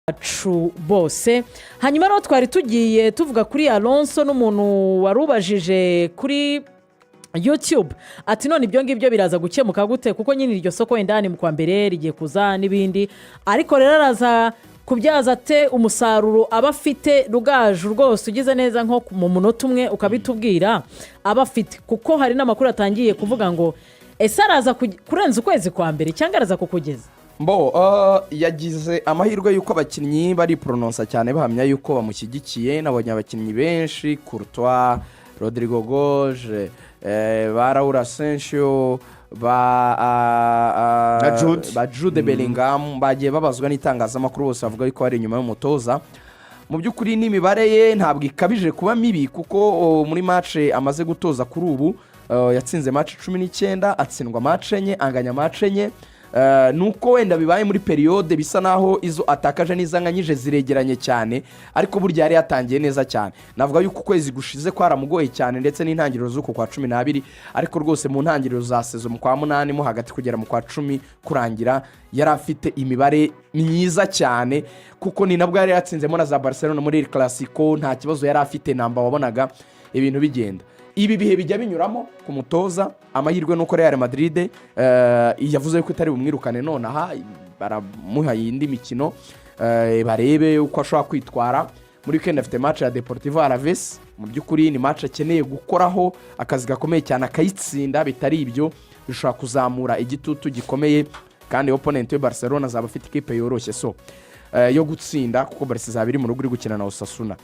bacu bose. Hanyuma rero twari tugiye tuvuga kuri Alonso n'umuntu warubajije kuri YouTube ati none ibyo ngibyo biraza gukemuka gute kuko nyine iryo soko indani mu kwa mbere rigiye kuza n'ibindi, ariko rero araza kubyaza ate umusaruro aba afite rugaju rwose ugize neza nko mu munota umwe ukabitubwira aba afite, kuko hari n'amakuru atangiye kuvuga ngo ese araza kurenza ukwezi kwa mbere cyangwa araza kukugeza yagize amahirwe y'uko abakinnyi bari pronounce cyane bahamya y'uko bamushyigikiye. Nabonye abakinnyi benshi Courtois, Rodrigo Goje, ba Raul Asensio, ba Jude Bellingham bagiye babazwa n'itangazamakuru bose bavuga ko ari inyuma y'umutoza. Mu by'ukuri n'imibare ye ntabwo ikabije kuba mibi kuko muri match amaze gutoza kuri ubu yatsinze match 19, atsindwa match 4, anganya match 4. Nuko wenda bibaye muri periode bisa naho izo atakaje n'izanganyije ziregeranye cyane, ariko burya yari yatangiye neza cyane. Navuga yuko kwezi gushize kwaramugoye cyane ndetse n'intangiriro z'uko kwa 12, ariko rwose mu ntangiriro za sezo mu kwa 8 mo hagati kugera mu kwa 10 kurangira yari afite imibare myiza cyane, kuko ni nabwo yari yatsinzemo na za Barcelona muri El Clasico, nta kibazo yari afite, namba wabonaga ibintu bigenda. Ibi bihe bijya binyuramo ku mutoza, amahirwe nuko Real Madrid yavuze ko itari bumwirukane none aha baramuha yindi mikino barebe uko ashobora kwitwara. Muri weekend afite match ya Deportivo Alaves, mu by'ukuri ni match akeneye gukoraho akazi gakomeye cyane akayitsinda, bitari ibyo bishobora kuzamura igitutu gikomeye, kandi opponent we Barcelona zaba afite ikipe yoroshye yo gutsinda kuko Barca zaba iri mu rugo iri gukina na Osasuna.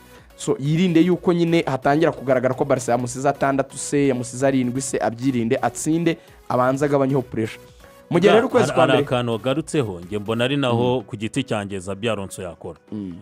Yirinde yuko nyine hatangira kugaragara ko Barca yamusize 6 se yamusize 7 se, abyirinde atsinde abanza agabanyeho pressure. Mu gihe rero kwezi kwa mbere akantu garutseho nge mbona ari naho ku giti cyangeza Alonso yakora.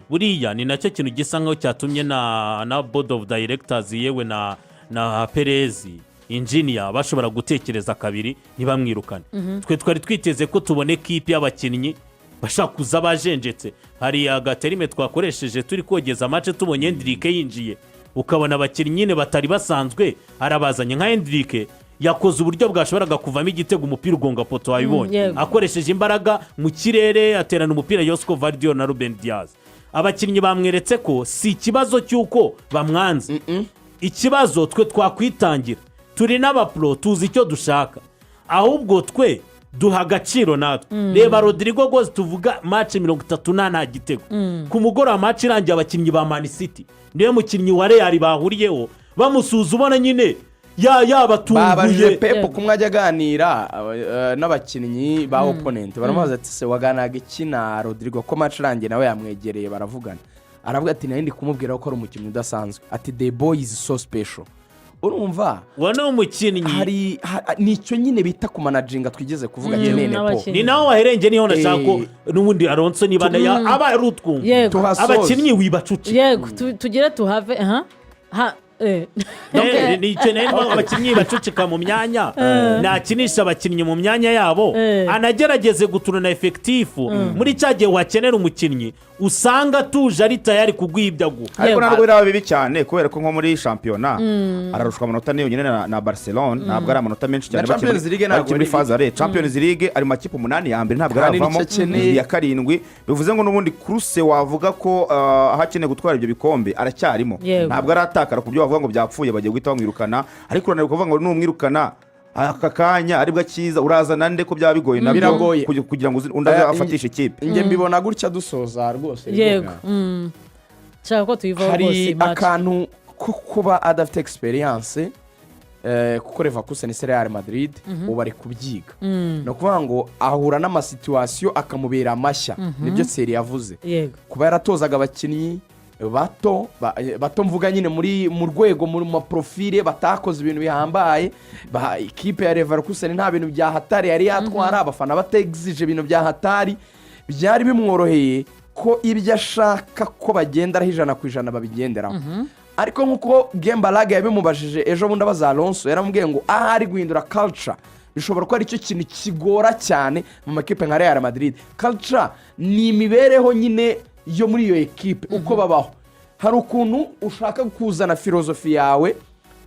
Buriya ni nacyo kintu gisa nkaho cyatumye na board of directors yewe na Perez engineer bashobora gutekereza kabiri ntibamwirukane. Twe twari twiteze ko tubone kipe y'abakinnyi bashaka kuza bajenjetse. Hari agaterime twakoresheje turi kogeza match tubonye Endrique yinjiye, ukabona abakinnyi nyine batari basanzwe arabazanye nka Endrique yakoze uburyo bwashoboraga kuvamo igitego umupira ugonga poto wabibonye, akoresheje imbaraga mu kirere aterana umupira Josco Vardio na Ruben Diaz. Abakinnyi bamweretse ko si ikibazo cy'uko bamwanze, ikibazo twe twakwitangira, turi n'abapro tuzi icyo dushaka, ahubwo twe duha agaciro natwe. Reba Rodrigo Goes tuvuga match 38 nta gitego, ku mugoroba match irangiye abakinnyi ba Man City niwe mukinnyi wa Real bahuriyeho bamusuza ubona nyine batunguye. Pep kumwe ajya aganira n'abakinnyi ba opponent baramubaza ati se waganaga iki na Rodrigo ko match irangiye nawe yamwegereye baravugana, aravuga ati nari ndi kumubwira ko ari umukinnyi udasanzwe, ati the boy is so special. Urumva wana umukinnyi hari nicyo nyine bita ku managinga twigeze kuvuga kenene po ni naho waherenge niho nashako n'ubundi Alonso niba aba ari utwumva abakinnyi wibacuce yego tugire tuhave nicyo nene abakinnyi bacucika mu myanya nakinisha abakinnyi mu myanya yabo, anagerageze guturana effective muri cyagiye wakenera umukinnyi usanga tuje ari tayari kugwibyago. Ariko ntabwo biraba bibi cyane kubera ko nko muri championnat ararushwa amanota niyo nyine na Barcelona, ntabwo ari amanota menshi cyane muri phase Champions League ari makipe 8 ya mbere ntabwo aravamo ya 7, bivuze ngo nubundi Kruse wavuga ko ahakeneye gutwara ibyo bikombe aracyarimo, ntabwo aratakara ku byo bavuga ngo byapfuye bagiye guhita bamwirukana, ariko urane kuvuga ngo n'umwirukana aka kanya aribwa cyiza urazana nde ko byabigoye nabyo kugira ngo undaze afatisha ikipe. Nge mbibona gutya dusoza rwose yego cyangwa ko tuyivaho hari akantu kuba adafite experience kuko Leverkusen ni Real Madrid ubu ari kubyiga, no kuvuga ngo ahura n'amasituation akamubera amashya, nibyo Seri yavuze. Kuba yaratozaga abakinnyi bato mvuga nyine mu rwego mu maprofile batakoze ibintu bihambaye, ikipe ya Leverkusen nta bintu bya hatari yari yatwara, abafana bategizije ibintu bya hatari, byari bimworoheye ko ibyo ashaka ko bagenda ari 100% babigenderaho. Ariko nkuko Gembalaga yabimubajije ejo bundi abaza Alonso, yaramubwiye ngo ari guhindura culture bishobora ko ari cyo kintu kigora cyane mu makipe nka Real Madrid. Culture ni imibereho nyine yo muri iyo ekipe uko babaho. Hari ukuntu ushaka kuzana filozofi yawe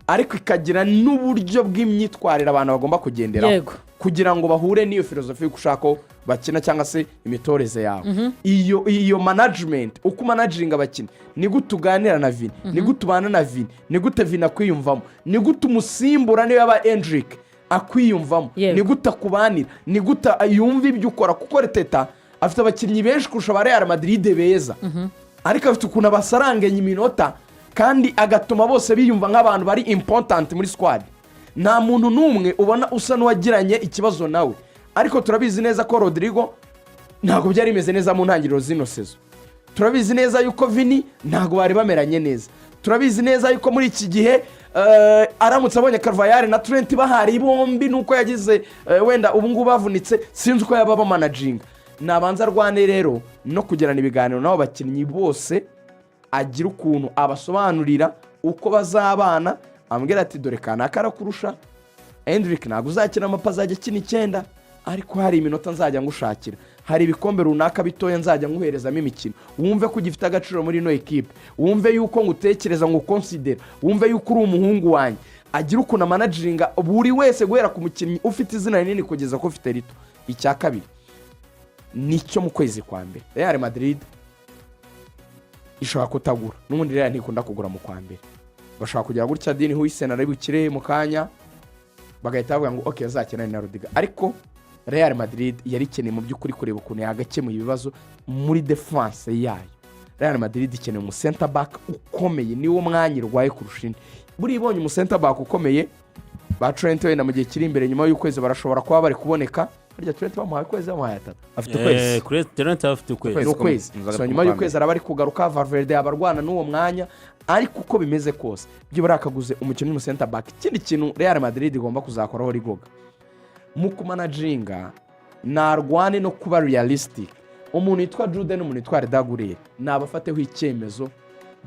ariko ikagira n'uburyo bw'imyitwarire abantu bagomba kugenderaho kugira ngo bahure n'iyo filozofi y'uko ushaka ko bakina cyangwa se imitoreze yawe. Iyo management uko managinga abakinnyi ni gute uganira na Vini, ni gute ubana na Vini, ni gute Vini akwiyumvamo, ni gute umusimbura niyo yaba Endrick akwiyumvamo, ni gute akubanira, ni gute yumva ibyo ukora, kuko Arteta afite abakinnyi benshi kurusha ba Real Madrid beza, ariko afite ukuntu abasaranganya iminota kandi agatuma bose biyumva nk'abantu bari important muri squad. Nta muntu n'umwe ubona usa n'uwagiranye ikibazo nawe, ariko turabizi neza ko Rodrigo ntabwo byari bimeze neza mu ntangiriro zino sezo. Turabizi neza yuko Vini ntabwo bari bameranye neza. Turabizi neza yuko muri iki gihe aramutse abonye Carvajal na Trent bahari bombi nuko yagize wenda ubu ngubu bavunitse, sinzi uko yaba bamanaginga. Nabanza rwane rero no kugirana ibiganiro nabo bakinnyi bose, agira ukuntu abasobanurira uko bazabana, ambwira ati dore kana karakurusha Endrick ntabwo uzakina amapa azajya akina 9, ariko hari iminota nzajya ngushakira, hari ibikombe runaka bitoya nzajya nguherezamo imikino, wumve ko ugifite agaciro muri ino equipe, wumve yuko ngutekereza ngo consider, wumve yuko uri umuhungu wanjye. Agira ukuntu managinga buri wese guhera ku mukinnyi ufite izina rinini kugeza ko ufite rito. Icya kabiri nicyo mu kwezi kwa mbere Real Madrid ishobora kutagura, n'ubundi Real ntikunda kugura mu kwa mbere, bashaka kugira gutya Dini Huijsen ari bukire mu kanya bagahita bavuga ngo okay azakina na Rodrigo, ariko Real Madrid yari ikeneye mu by'ukuri kureba ukuntu yagakemuye ibibazo muri defense yayo. Real Madrid ikeneye mu center back ukomeye, niwo mwanya irwaye kurusha indi. Buri ibonye mu center back ukomeye ba Trent wenda mu gihe kiri imbere nyuma y'ukwezi barashobora kuba bari kuboneka. Harya Trent bamuhaye kwezi bamuhaye 3 afite ukwezi, Trent afite ukwezi, so nyuma y'ukwezi araba ari kugaruka, Valverde abarwana n'uwo mwanya. Ariko uko bimeze kose byibura akaguze umukinnyi mu center back. Ikindi kintu Real Madrid igomba kuzakoraho rigoga mu kumanaginga, narwane no kuba realistic. Umuntu yitwa Jude n'umuntu yitwa Redagurere nabafateho icyemezo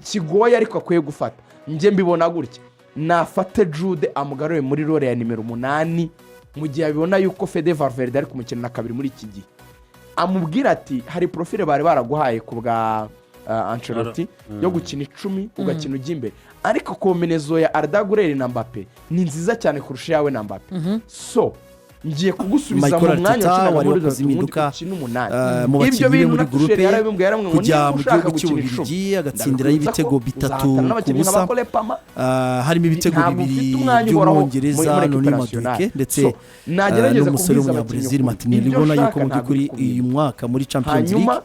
kigoye ariko akwiye gufata. Nje mbibona gutya, nafate Jude amugarure muri role ya nimero 8 mu gihe abibona yuko Fede Valverde ari kumukina na kabiri muri iki gihe, amubwira ati hari profile bari baraguhaye ku bwa Ancelotti yo gukina 10 ugakina ujya imbere, ariko kombinazo ya Redagurere na Mbappe ni nziza cyane kurusha yawe na Mbappe. So ngiye kugusubiza mu mwanya cyane muri Dortmund ibyo bintu muri groupe kujya mu gihugu cy'Ububirigi agatsindira ibitego 3 ku busa, harimo ibitego 2 by'Ubwongereza none Madueke ndetse n'umusore w'umunyabrazil Martinelli. Ubona yuko mu by'ukuri uyu mwaka muri Champions League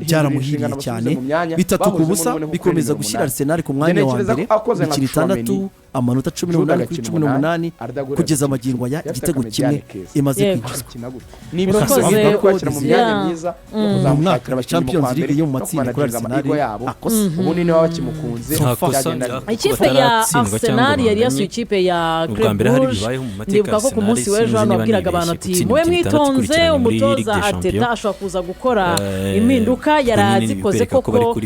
byaramuhiriye cyane. 3 ku busa bikomeza gushyira Arsenal ku mwanya wa mbere, imikino 6 amanota 18 kuri 18 kugeza amagingo ya igitego kimwe imaze kwinjizwa. Ni ibisanzwe kwakira mu myanya myiza mu mwaka wa Champions League yo mu matsinda kuri Arsenal ubu ni niba bakimukunze. Ikipe ya Arsenal yari yasuye ikipe ya Club Rouge. Ndibuka ko ku munsi w'ejo hano wabwiraga abantu ati mube mwitonze, umutoza Arteta ashobora kuza gukora impinduka. Yarazikoze kuko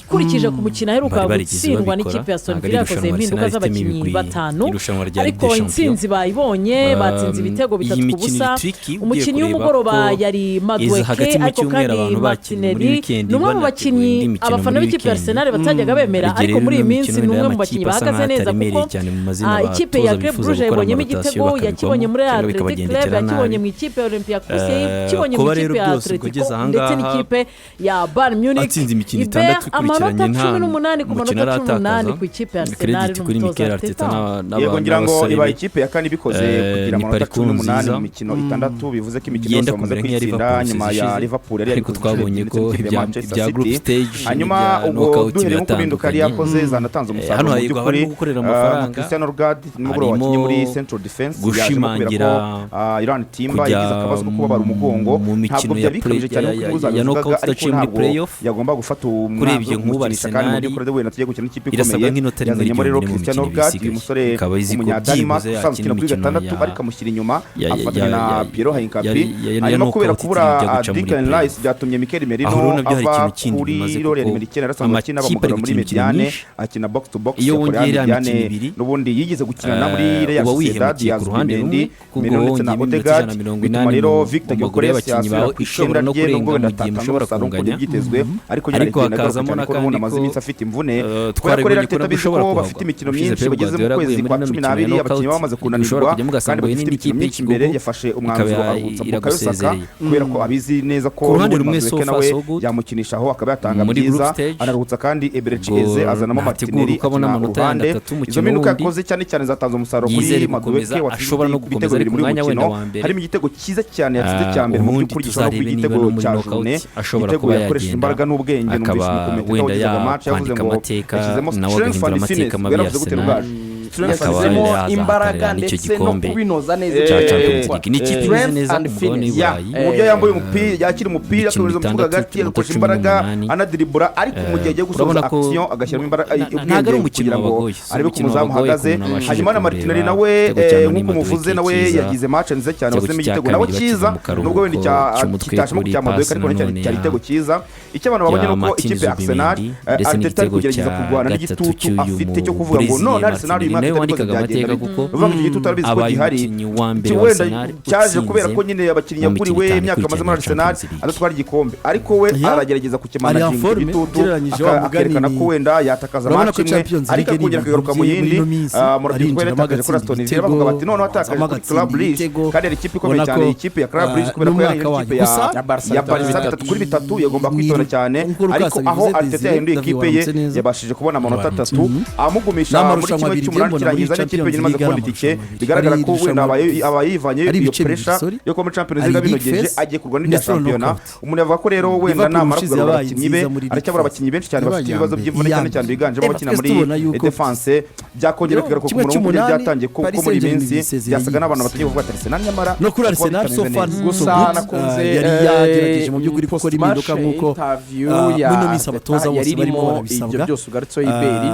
ukurikije ku mukino aheruka gutsindwa n'ikipe ya Aston Villa, yakoze impinduka z'abakinnyi 5, ariko intsinzi bayibonye, batsinze ibitego 3 ku busa. Umukinnyi w'umugoroba yari Madueke, ariko kandi Martinelli ni umwe mu bakinnyi abafana b'ikipe ya Arsenal batajyaga bemera, ariko muri iyi minsi ni umwe mu bakinnyi bahagaze neza, kuko ikipe ya Club Rouge yabonyemo igitego, yakibonye muri Athletic Club, yakibonye mu ikipe ya Olympiacos, yakibonye mu ikipe ya Atletico ndetse n'ikipe ya Bayern Munich. Amanota 18 ku manota 18 ku ikipe ya Arsenal n'umutoza Arteta. Yego ngira ngo iba ikipe ya kane bikoze kugira amanota 18 mu mikino 6, bivuze ko imikino yose bamaze kwitsinda nyuma ya Liverpool yari ariko twabonye ko ibya group stage hanyuma ubwo duhere mu kubinduka yari yakoze zanatanze umusaruro mu by'ukuri gukorera amafaranga. Cristiano Ronaldo n'umugoro wakinye muri Central Defense gushimangira Iran Timba yagize akabazo ko kubabara umugongo, ntabwo byabikabije cyane kuko uzabivuga, ariko ntabwo yagomba gufata umwanzuro nk'ubarisha kandi mu by'ukuri we natujye gukina n'ikipe ikomeye. Yazanye muri Cristiano Ronaldo, uyu musore w'umunyadanimark usanzwe ukina kuri 6 ariko amushyira inyuma afatanya na Piero Hincapié. Hanyuma kubera kubura Declan Rice byatumye Mikel Merino ava kuri role ya nimero 9 arasanzwe akina bamugara muri mediane, akina box to box mediane, n'ubundi yigeze gukinana muri Real Sociedad yazwimendi Merino ndetse na Odegaard. Bituma rero Victor Gyökeres yasubira ku ishobora rye nubwo ndatatashobora kugira byitezwe, ariko yaragenda akazamo n'akandi amaze iminsi afite imvune. Twakorera Arteta biziko bafite imikino myinshi bageze mu kwezi kwa 12 abakinnyi bamaze kunanirwa kandi bafite imikino myinshi imbere yafashe umwanzuro arutsa Bukayo Saka kubera ko abizi neza ko Madueke nawe yamukinisha aho akaba yatanga byiza anarutsa kandi Eberechieze azanamo Martinelli akina ruhande izo mpinduka yakoze cyane cyane zatanze umusaruro kuri Madueke ashobora no gukomeza ari ku mwanya wenda wa mbere harimo igitego cyiza cyane yatsinze cya mbere mu by'ukuri gishobora kuba igitego cya jone igitego yakoresheje imbaraga n'ubwenge akaba wenda yakwandika amateka nawe agahindura amateka mabi ya Arsenal yashyizemo imbaraga ndetse no kubinoza neza ni ikipe imeze neza mu mugabane w'Iburayi uburyo yambaye umupira yakira umupira akohereza umupira hagati agakoresha imbaraga anadiribura ariko mu gihe agiye gusoza action agashyiramo imbaraga ubwenge kugira ngo arebe ko umuzamu ahagaze hanyuma na Martinelli nawe nk'uko muvuze nawe yagize match nziza cyane wasemo igitego nawe cyiza nubwo wenda kitashimo ku Madueke ariko cyari igitego cyiza icyo abantu babonye nuko ikipe ya Arsenal Arteta ari kugerageza kurwana n'igitutu afite cyo kuvuga ngo none Arsenal nawe wandikaga amateka kuko abakinnyi wa mbere wa Arsenal cyaje kubera ko nyine abakinnyi yaguriwe imyaka amaze muri Arsenal adatwara igikombe ariko we aragerageza kukemanaginga igitutu akerekana ko wenda yatakaza match imwe ariko akongera akagaruka mu yindi murabyitwa yatakaje kuri Aston Villa bavuga bati none watakaje kuri Club Brugge kandi ari ikipe ikomeye cyane ikipe ya Club Brugge kubera ko yari ikipe ya Barca 3-3 yagomba kwitora cyane ariko aho Arteta yahinduye ikipe ye yabashije kubona amanota 3 amugumisha muri kimwe cy'umunani kirangiza n'ikipe nyine imaze kubona itike bigaragara ko wenda abayivanye iyo pressure yo kuba muri Champions League binogeje agiye kurwana n'irya shampiyona umuntu yavuga ko rero wenda namara kugarura abakinnyi be aracyabura abakinnyi benshi cyane bafite ibibazo by'imvune cyane cyane biganjemo abakina muri defense byakongera kugaruka ku murongo w'uburyo byatangiye ko muri minsi byasaga n'abantu batangiye kuvuga ati Arsenal nyamara no kuri Arsenal so far gusa nakunze yari yagerageje mu by'ukuri ko ari impinduka nk'uko muno minsi abatoza bose barimo barabisabwa byose ugarutseho iberi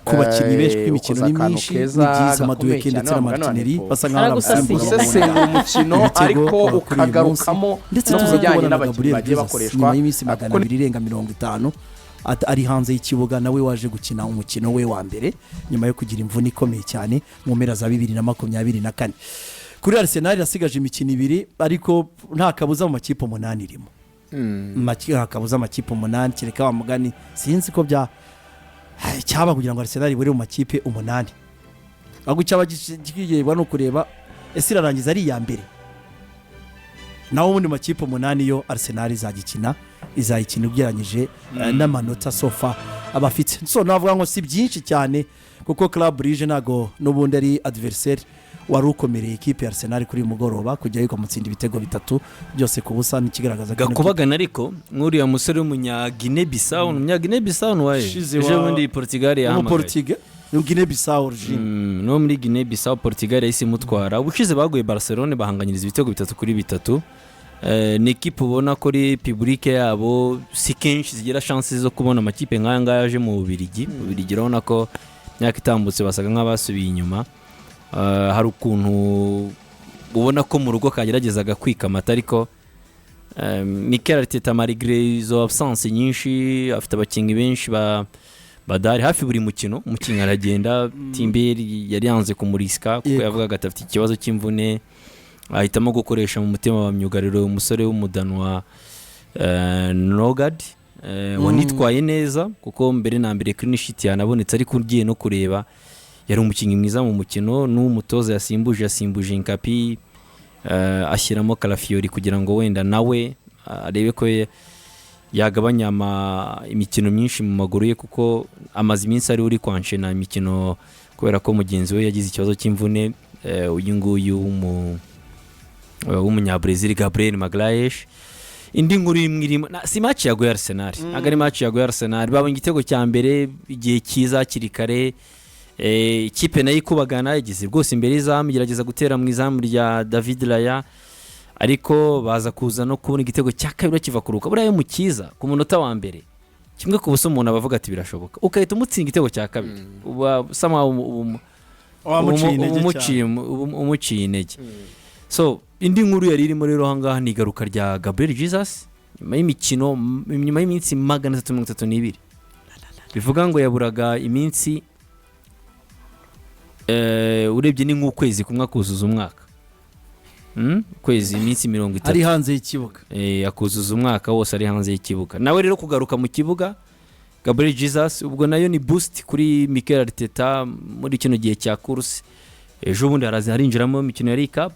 ku bakinnyi benshi kw'imikino ni myinshi n'ibyiza Madueke ndetse na Martinelli basa nk'aho gusesengura umukino ariko ukagarukamo ndetse no tuza kujyanye kubona n'abakinnyi bagiye bakoreshwa nyuma y'iminsi 200 irenga 50 ari hanze y'ikibuga nawe waje gukina umukino we wa mbere nyuma yo kugira imvune ikomeye cyane mu mpera za 2024 kuri Arsenal yasigaje imikino 2 ariko nta kabuza mu makipe 8 irimo nta kabuza amakipe 8 kereka wa mugani sinzi ko bya cyaba kugira ngo Arsenal ibure mu makipe 8 ahubwo cyaba gikigirwa no kureba ese irarangiza ari ya mbere naho ubundi makipe 8 yo Arsenal izayikina ugeranyije n'amanota sofa abafite so navuga ngo si byinshi cyane kuko Club Brugge nago n'ubundi ari adversaire wari ukomereye ikipe ya Arsenal kuri mugoroba kujya yuko mutsinda ibitego 3 byose ku busa n'ikigaragaza gakubagana ariko nk'uriya musore w'umunya Guinea Bissau waje ejo bundi Portugal yahamagaye Guinea Bissau no muri Guinea Bissau Portugal yahise imutwara ubushize baguye Barcelona bahanganyiriza ibitego 3-3 ni ikipe ubona ko ari publique yabo si kenshi zigira chance zo kubona amakipe nk'aya ngaya yaje mu Bubiligi urabona ko myaka itambutse basaga nk'abasubiye inyuma hari ukuntu ubona ko mu rugo kageragezaga kwika amata ariko Mikel Arteta malgré izo absence nyinshi afite abakinnyi benshi badari hafi buri mukino umukinnyi aragenda Timberi yari yanze kumuriska kuko yavugaga atafite ikibazo cy'imvune ahitamo gukoresha mu mutima wa myugariro umusore w'umudanwa Nogard wanitwaye neza kuko mbere na mbere clean sheet yanabonetse ariko ugiye no kureba yari umukinnyi mwiza mu mukino n'umutoza yasimbuje Inkapi ashyiramo Calafiori kugira ngo wenda nawe arebe ko yagabanya imikino myinshi mu maguru ye kuko amazi iminsi ari uri kwanshena imikino kubera ko mugenzi we yagize ikibazo cy'imvune uyu nguyu w'umunyabrazil Gabriel Magalhaes indi nkuru imwe si match yaguye Arsenal agari match yaguye Arsenal babonye igitego cya mbere igihe cyiza kiri kare ikipe nayo ikubagana igize rwose imbere izamu gerageza gutera mu izamu rya David Raya ariko baza kuza no kubona igitego cya kabiri kiva kuruka buriya mu cyiza ku munota wa mbere kimwe ku buso umuntu abavuga ati birashoboka ukahita umutsinda igitego cya kabiri sama umuciye intege so indi nkuru yari irimo rero hangaha ni igaruka rya Gabriel Jesus nyuma y'imikino nyuma y'iminsi 332 bivuga ngo yaburaga iminsi urebye ni nk'ukwezi kumwe kuzuza umwaka kwezi iminsi 30 ari hanze y'ikibuga akuzuza umwaka wose ari hanze y'ikibuga nawe rero kugaruka mu kibuga Gabriel Jesus ubwo nayo ni boost kuri Mikel Arteta muri kino gihe cya kursi ejo bundi harinjiramo imikino ya League Cup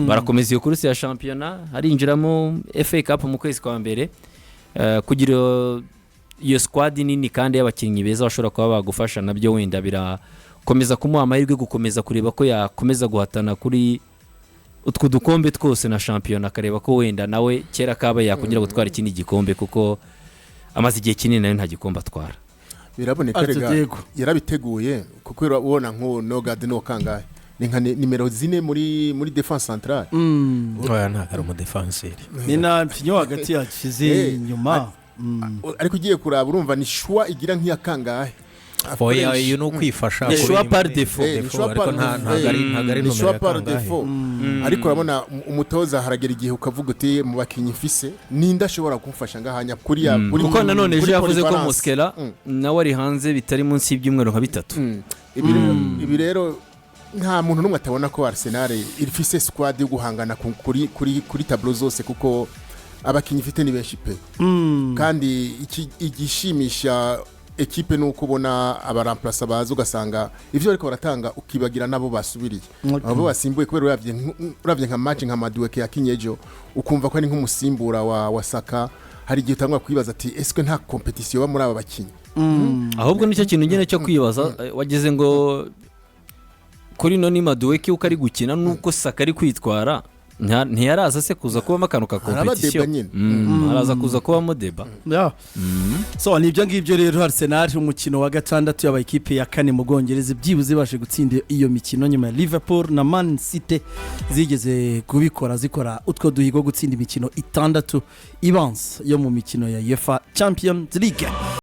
barakomeza iyo kursi ya shampiyona harinjiramo FA Cup mu kwezi kwa mbere kugira iyo squad nini kandi y'abakinnyi beza bashobora kuba bagufasha nabyo wenda birakomeza kumuha amahirwe gukomeza kureba ko yakomeza guhatana kuri utwo dukombe twose na shampiyona akareba ko wenda nawe kera kaba yakongera gutwara ikindi gikombe kuko amaze igihe kinini nayo nta gikombe atwara. Biraboneka rega yarabiteguye kuko urabona nko Nogade no kangahe ni nka nimero 4 muri defense centrale oya nta kari mu defenseur ni na mpinyo hagati yakize nyuma ariko ugiye kuraba urumva ni shwa igira nk'iya kangahe oya iyo no kwifasha ni shwa par défaut ariko ntagari numero ya kangahe ariko urabona umutoza haragera igihe ukavuga uti mu bakinyi mfise ninda ashobora kumfasha ngahanya kuri ya kuko nanone ejo yavuze ko Muskela nawe ari hanze bitari munsi y'ibyumweru nka 3 ibi rero nta muntu n'umwe atabona ko Arsenal ifise squad yo guhangana kuri tableau zose kuko abakinyi ifite ni benshi pe kandi igishimisha ekipe nuko ubona abaramplasa baza ugasanga ivyo ariko baratanga ukibagira nabo basubiriye abo basimbuye kubera uravye nka match nka Madueke ya Kinyejo ukumva ko ari nk'umusimbura wa Saka hari igihe utangwa kwibaza ati eske nta competition ba muri aba bakinyi ahubwo nicyo kintu ngene cyo kwibaza wageze ngo kuri none Madueke uko ari gukina nuko Saka ari kwitwara ntiyaraza se kuza kubamo akantu ka competition araza kuza kubamo deba so nibyo ngibyo rero Arsenal umukino wa gatandatu y'aba ekipe ya kane mu Bwongereza byibuze bashe gutsinda iyo mikino nyuma ya Liverpool na Man City zigeze kubikora zikora utwo duhigo gutsinda imikino 6 ibanza yo mu mikino ya UEFA Champions League.